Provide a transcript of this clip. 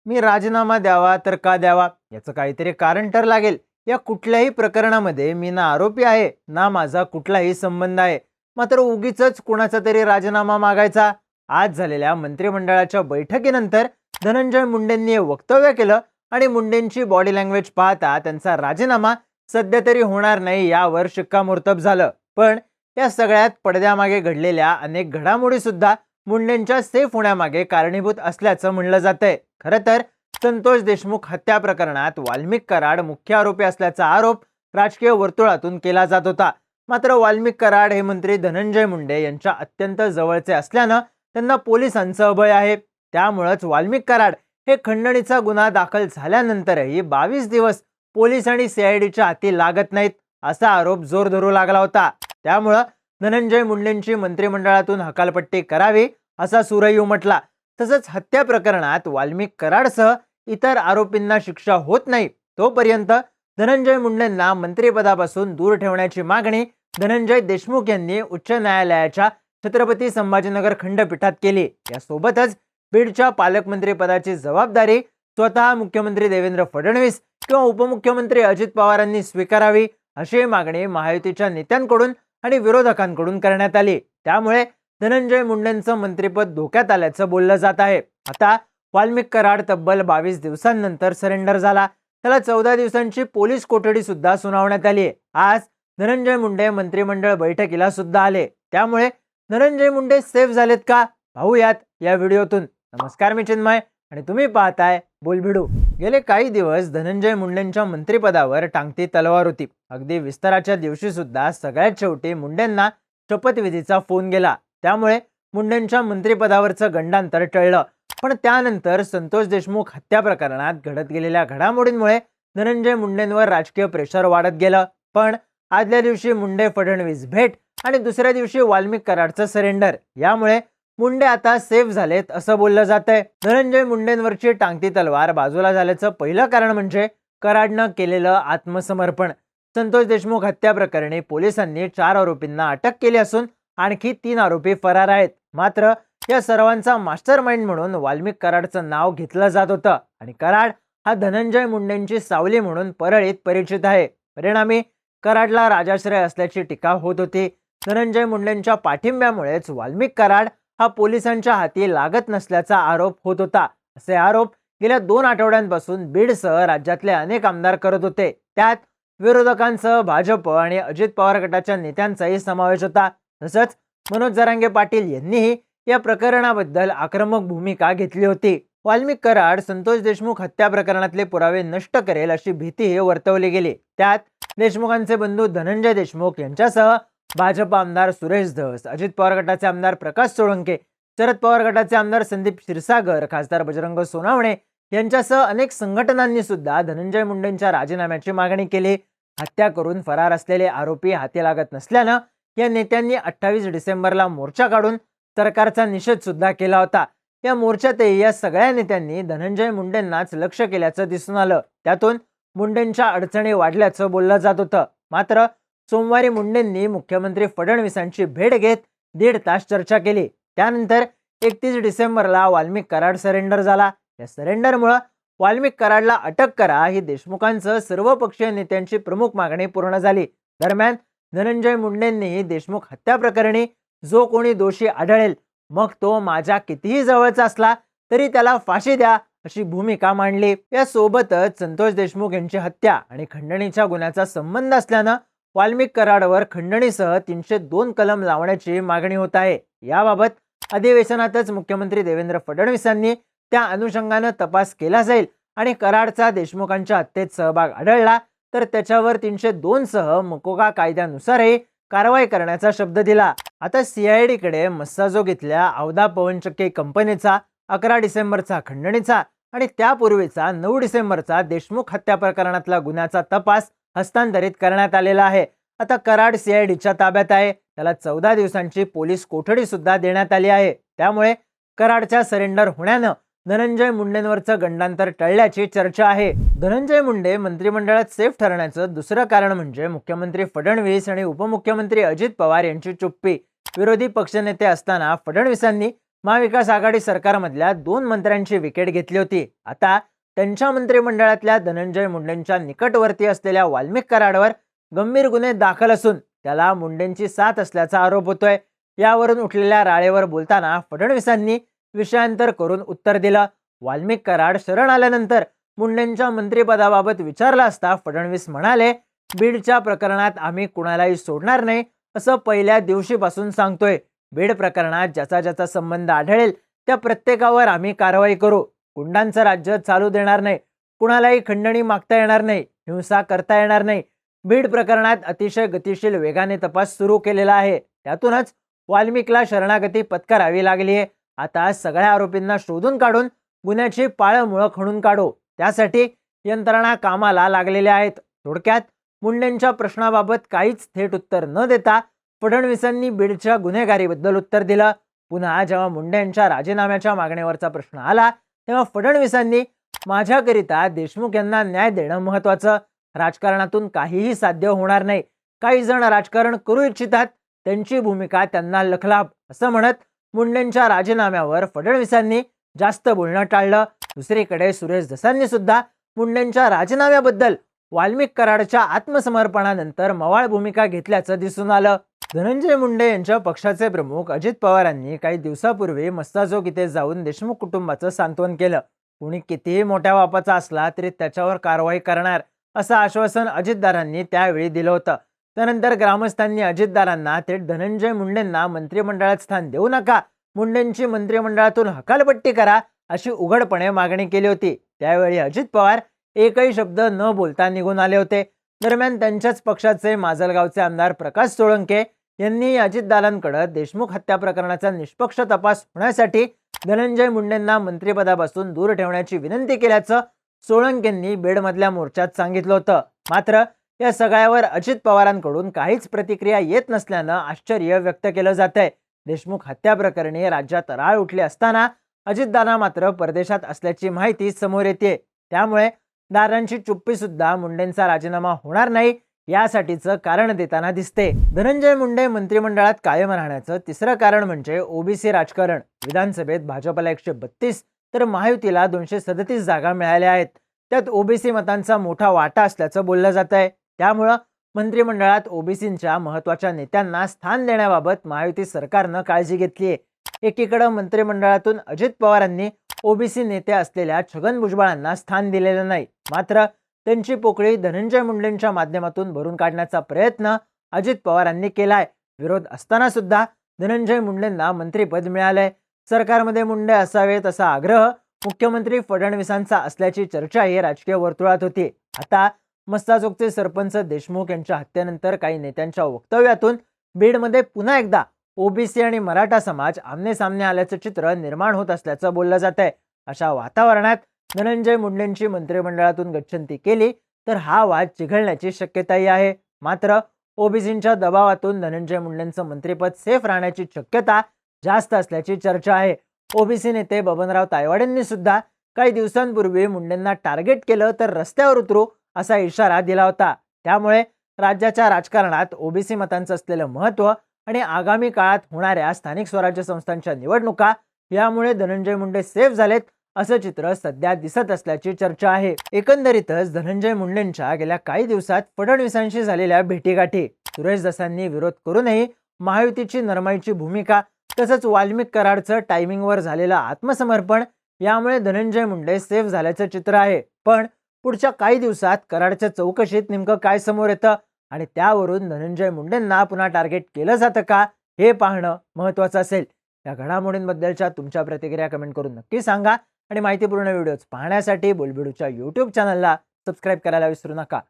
मी राजीनामा द्यावा तर का द्यावा याचं काहीतरी कारण तर लागेल। या कुठल्याही प्रकरणामध्ये मी ना आरोपी आहे ना माझा कुठलाही संबंध आहे, मात्र उगीच कुणाचा तरी राजीनामा मागायचा। आज झालेल्या मंत्रिमंडळाच्या बैठकीनंतर धनंजय मुंडेंनी हे वक्तव्य केलं आणि मुंडेंची बॉडी लँग्वेज पाहता त्यांचा राजीनामा सध्या तरी होणार नाही यावर शिक्कामोर्तब झालं। पण या सगळ्यात पडद्यामागे घडलेल्या अनेक घडामोडी सुद्धा मुंडेंच्या सेफ होण्यामागे कारणीभूत असल्याचं म्हणलं जातंय। खरं तर संतोष देशमुख हत्या प्रकरणात वाल्मिक कराड मुख्य आरोपी असल्याचा आरोप राजकीय वर्तुळातून केला जात होता। मात्र वाल्मिक कराड हे मंत्री धनंजय मुंडे यांच्या अत्यंत जवळचे असल्यानं त्यांना पोलिसांचं अभय आहे। त्यामुळेच वाल्मिक कराड हे खंडणीचा गुन्हा दाखल झाल्यानंतरही 22 दिवस पोलीस आणि सीआयडीच्या हाती लागत नाहीत असा आरोप जोर धरू लागला होता। त्यामुळे धनंजय मुंडेंची मंत्रिमंडळातून हकालपट्टी करावी असा सूरही उमटला। तसंच हत्या प्रकरणात वाल्मिक कराडसह इतर आरोपींना शिक्षा होत नाही तोपर्यंत धनंजय मुंडेंना मंत्रिपदापासून दूर ठेवण्याची मागणी धनंजय देशमुख यांनी उच्च न्यायालयाच्या छत्रपती संभाजीनगर खंडपीठात केली। यासोबतच बीडच्या पालकमंत्रीपदाची जबाबदारी स्वतः मुख्यमंत्री देवेंद्र फडणवीस किंवा उपमुख्यमंत्री अजित पवारांनी स्वीकारावी अशी मागणी महायुतीच्या नेत्यांकडून आणि विरोधकांकडून करण्यात आली। त्यामुळे धनंजय मुंडेंचं मंत्रिपद धोक्यात आल्याचं बोललं जात आहे। आता वाल्मिक कराड तब्बल 22 दिवसांनंतर सरेंडर झाला। त्याला 14 दिवसांची पोलीस कोठडी सुद्धा सुनावण्यात आली। आज धनंजय मुंडे मंत्रिमंडळ बैठकीला सुद्धा आले। त्यामुळे धनंजय मुंडे सेफ झालेत का पाहूयात या व्हिडिओतून। नमस्कार, मी चिन्मय आणि तुम्ही पाहताय बोलभिडू। गेले काही दिवस धनंजय मुंडेंच्या मंत्रिपदावर टांगती तलवार होती। अगदी विस्ताराच्या दिवशी सुद्धा सगळ्यात शेवटी मुंडेंना शपथविधीचा फोन गेला। त्यामुळे मुंडेंच्या मंत्रिपदावरचं गंडांतर टळलं। पण त्यानंतर संतोष देशमुख हत्या प्रकरणात घडत गेलेल्या घडामोडींमुळे धनंजय मुंडेंवर राजकीय प्रेशर वाढत गेलं। पण आदल्या दिवशी मुंडे फडणवीस भेट आणि दुसऱ्या दिवशी वाल्मिक कराडचं सरेंडर, यामुळे मुंडे आता सेफ झालेत असं बोललं जातंय। धनंजय मुंडेंवरची टांगती तलवार बाजूला झाल्याचं पहिलं कारण म्हणजे कराडनं केलेलं आत्मसमर्पण। संतोष देशमुख हत्या प्रकरणी पोलिसांनी 4 आरोपींना अटक केली असून आणखी 3 आरोपी फरार आहेत। मात्र या सर्वांचा मास्टरमाइंड म्हणून वाल्मिक कराडचं नाव घेतलं जात होतं आणि कराड हा धनंजय मुंडेंची सावली म्हणून परळीत परिचित आहे। परिणामी कराडला राजाश्रय असल्याची टीका होत होती। धनंजय मुंडेंच्या पाठिंब्यामुळेच वाल्मिक कराड हा पोलिसांच्या हाती लागत नसल्याचा आरोप होत होता। असे आरोप गेल्या 2 आठवड्यांपासून बीडसह राज्यातले अनेक आमदार करत होते। त्यात विरोधकांसह भाजप आणि अजित पवार गटाच्या नेत्यांचाही समावेश होता। तसंच मनोज जरांगे पाटील यांनीही या प्रकरणाबद्दल आक्रमक भूमिका घेतली होती। वाल्मिक कराड संतोष देशमुख हत्या प्रकरणातले पुरावे नष्ट करेल अशी भीतीही वर्तवली गेली। त्यात देशमुखांचे बंधू धनंजय देशमुख यांच्यासह भाजप आमदार सुरेश धस, अजित पवार गटाचे आमदार प्रकाश सोळंके, शरद पवार गटाचे आमदार संदीप क्षीरसागर, खासदार बजरंग सोनवणे यांच्यासह अनेक संघटनांनी सुद्धा धनंजय मुंडेंच्या राजीनाम्याची मागणी केली। हत्या करून फरार असलेले आरोपी हाती लागत नसल्यानं या नेत्यांनी 28 डिसेंबरला मोर्चा काढून सरकारचा निषेध सुद्धा केला होता। या मोर्चातही या सगळ्या नेत्यांनी धनंजय मुंडेंनाच लक्ष केल्याचं दिसून आलं। त्यातून मुंडेंच्या अडचणी वाढल्याचं बोललं जात होतं। मात्र सोमवारी मुंडेंनी मुख्यमंत्री फडणवीसांची भेट घेत 1.5 तास चर्चा केली। त्यानंतर 31 डिसेंबरला वाल्मिक कराड सरेंडर झाला। या सरेंडरमुळे वाल्मिक कराडला अटक करा ही देशमुखांसह सर्वपक्षीय नेत्यांची प्रमुख मागणी पूर्ण झाली। दरम्यान धनंजय मुंडेंनी देशमुख हत्या प्रकरणी जो कोणी दोषी आढळेल, मग तो माझ्या कितीही जवळचा असला तरी त्याला फाशी द्या अशी भूमिका मांडली। यासोबतच संतोष देशमुख यांची हत्या आणि खंडणीच्या गुन्ह्याचा संबंध असल्यानं वाल्मिक कराडवर खंडणीसह 302 कलम लावण्याची मागणी होत आहे। याबाबत अधिवेशनातच मुख्यमंत्री देवेंद्र फडणवीसांनी त्या अनुषंगानं तपास केला जाईल आणि कराडचा देशमुखांच्या हत्येत सहभाग आढळला तर त्याच्यावर 302 सह मकोका कायद्यानुसारही कारवाई करण्याचा शब्द दिला। आता सीआयडी कडे मस्साजोग इथल्या औदा पवनचक्की कंपनीचा 11 डिसेंबरचा खंडणीचा आणि त्यापूर्वीचा 9 डिसेंबरचा देशमुख हत्या प्रकरणातला गुन्ह्याचा तपास हस्तांतरित करण्यात आलेला आहे। आता कराड सीआयडीच्या ताब्यात आहे। त्याला 14 दिवसांची पोलीस कोठडी सुद्धा देण्यात आली आहे। त्यामुळे कराडच्या सरेंडर होण्यानं धनंजय मुंडेंवरचं गंडांतर टळल्याची चर्चा आहे। धनंजय मुंडे मंत्रिमंडळात सेफ ठरण्याचं दुसरं कारण म्हणजे मुख्यमंत्री फडणवीस आणि उपमुख्यमंत्री अजित पवार यांची चुप्पी। विरोधी पक्षनेते असताना फडणवीसांनी महाविकास आघाडी सरकारमधल्या 2 मंत्र्यांची विकेट घेतली होती. आता त्यांच्या मंत्रिमंडळातल्या धनंजय मुंडेंच्या निकटवर्ती असलेल्या वाल्मिक कराडवर गंभीर गुन्हे दाखल असून त्याला मुंडेंची साथ असल्याचा आरोप होतोय. यावरून उठलेल्या राळेवर बोलताना फडणवीसांनी विषयांतर करून उत्तर दिलं. वाल्मिक कराड शरण आल्यानंतर मुंडेंच्या मंत्रिपदाबाबत विचारलं असता फडणवीस म्हणाले, बीडच्या प्रकरणात आम्ही कुणालाही सोडणार नाही असं पहिल्या दिवशीपासून सांगतोय. बीड प्रकरणात ज्याचा ज्याचा संबंध आढळेल त्या प्रत्येकावर आम्ही कारवाई करू. गुंडांचं राज्य चालू देणार नाही. कुणालाही खंडणी मागता येणार नाही. हिंसा करता येणार नाही. बीड प्रकरणात अतिशय गतिशील वेगाने तपास सुरू केलेला आहे. त्यातूनच वाल्मिकला शरणागती पत्करावी लागली आहे. आता सगळ्या आरोपींना शोधून काढून गुन्ह्याची पाळंमुळं खणून काढू. त्यासाठी यंत्रणा कामाला लागलेल्या आहेत. थोडक्यात मुंडेंच्या प्रश्नाबाबत काहीच थेट उत्तर न देता फडणवीसांनी बीडच्या गुन्हेगारीबद्दल उत्तर दिलं. पुन्हा जेव्हा मुंडे यांच्या राजीनाम्याच्या मागणीवरचा प्रश्न आला तेव्हा फडणवीसांनी माझ्याकरिता देशमुख यांना न्याय देणं महत्वाचं. राजकारणातून काहीही साध्य होणार नाही. काही जण राजकारण करू इच्छितात, त्यांची भूमिका त्यांना लखलाभ असं म्हणत मुंडेंच्या राजीनाम्यावर फडणवीसांनी जास्त बोलणं टाळलं. दुसरीकडे सुरेश धसांनी सुद्धा मुंडेंच्या राजीनाम्याबद्दल वाल्मिक कराडच्या आत्मसमर्पणानंतर मवाळ भूमिका घेतल्याचं दिसून आलं. धनंजय मुंडे यांच्या पक्षाचे प्रमुख अजित पवारांनी काही दिवसापूर्वी मस्ताजोग इथे जाऊन देशमुख कुटुंबाचं सांत्वन केलं. कुणी कितीही मोठ्या बापाचा असला तरी त्याच्यावर कारवाई करणार असं आश्वासन अजितदारांनी त्यावेळी दिलं होतं. त्यानंतर ग्रामस्थांनी अजितदारांना थेट धनंजय मुंडेंना मंत्रिमंडळात स्थान देऊ नका, मुंडेंची मंत्रिमंडळातून हकालपट्टी करा अशी उघडपणे मागणी केली होती. त्यावेळी अजित पवार एकही शब्द न बोलता निघून आले होते. दरम्यान त्यांच्याच पक्षाचे माजलगावचे आमदार प्रकाश सोळंके यांनी अजितदारांकडे देशमुख हत्या प्रकरणाचा निष्पक्ष तपास होण्यासाठी धनंजय मुंडेंना मंत्रिपदापासून दूर ठेवण्याची विनंती केल्याचं सोळंकेंनी बीडमधल्या मोर्चात सांगितलं होतं. मात्र या सगळ्यावर अजित पवारांकडून काहीच प्रतिक्रिया येत नसल्यानं आश्चर्य व्यक्त केलं जातंय. देशमुख हत्या प्रकरणी राज्यात राळ उठली असताना अजितदादा मात्र परदेशात असल्याची माहिती समोर येते. त्यामुळे दारांची चुप्पी सुद्धा मुंडेंचा राजीनामा होणार नाही यासाठीचं कारण देताना दिसते. धनंजय मुंडे मंत्रिमंडळात कायम राहण्याचं तिसरं कारण म्हणजे ओबीसी राजकारण. विधानसभेत भाजपला 132 तर महायुतीला 237 जागा मिळाल्या आहेत. त्यात ओबीसी मतांचा मोठा वाटा असल्याचं बोललं जात आहे. त्यामुळं मंत्रिमंडळात ओबीसींच्या महत्वाच्या नेत्यांना स्थान देण्याबाबत महायुती सरकारनं काळजी घेतली आहे. एकीकडे मंत्रिमंडळातून अजित पवारांनी ओबीसी नेते असलेल्या छगन भुजबळांना स्थान दिलेलं नाही. मात्र त्यांची पोकळी धनंजय मुंडेंच्या माध्यमातून भरून काढण्याचा प्रयत्न अजित पवारांनी केलाय. विरोध असताना सुद्धा धनंजय मुंडेंना मंत्रिपद मिळालंय. सरकारमध्ये मुंडे असावेत असा आग्रह मुख्यमंत्री फडणवीसांचा असल्याची चर्चाही राजकीय वर्तुळात होती. आता मस्ताजोगचे सरपंच देशमुख यांच्या हत्येनंतर काही नेत्यांच्या वक्तव्यातून बीडमध्ये पुन्हा एकदा ओबीसी आणि मराठा समाज आमने सामने आल्याचं चित्र निर्माण होत असल्याचं बोललं जात आहे. अशा वातावरणात धनंजय मुंडेंची मंत्रिमंडळातून गच्छंती केली तर हा वाद चिघळण्याची शक्यताही आहे. मात्र ओबीसींच्या दबावातून धनंजय मुंडेंचं मंत्रिपद सेफ राहण्याची शक्यता जास्त असल्याची चर्चा आहे. ओबीसी नेते बबनराव तायवाडेंनी सुद्धा काही दिवसांपूर्वी मुंडेंना टार्गेट केलं तर रस्त्यावर उतरू असा इशारा दिला होता. त्यामुळे राज्याच्या राजकारणात ओबीसी मतांचं असलेलं महत्त्व आणि आगामी काळात होणाऱ्या स्थानिक स्वराज्य संस्थांच्या निवडणुका यामुळे धनंजय मुंडे सेफ झालेत असं चित्र सध्या दिसत असल्याची चर्चा आहे. एकंदरीतच धनंजय मुंडेंच्या गेल्या काही दिवसात फडणवीसांशी झालेल्या भेटीगाठी, सुरेश धसांनी विरोध करूनही महायुतीची नरमाईची भूमिका, तसंच वाल्मिक कराडचं टायमिंगवर झालेलं आत्मसमर्पण यामुळे धनंजय मुंडे सेफ झाल्याचं चित्र आहे. पण पुढच्या काही दिवसात कराडच्या चौकशीत नेमकं काय समोर येतं आणि त्यावरून धनंजय मुंडेंना पुन्हा टार्गेट केलं जातं का हे पाहणं महत्त्वाचं असेल. या घडामोडींबद्दलच्या तुमच्या प्रतिक्रिया कमेंट करून नक्की सांगा आणि माहितीपूर्ण व्हिडिओज पाहण्यासाठी बोलबिडूच्या YouTube चॅनलला सबस्क्राईब करायला विसरू नका.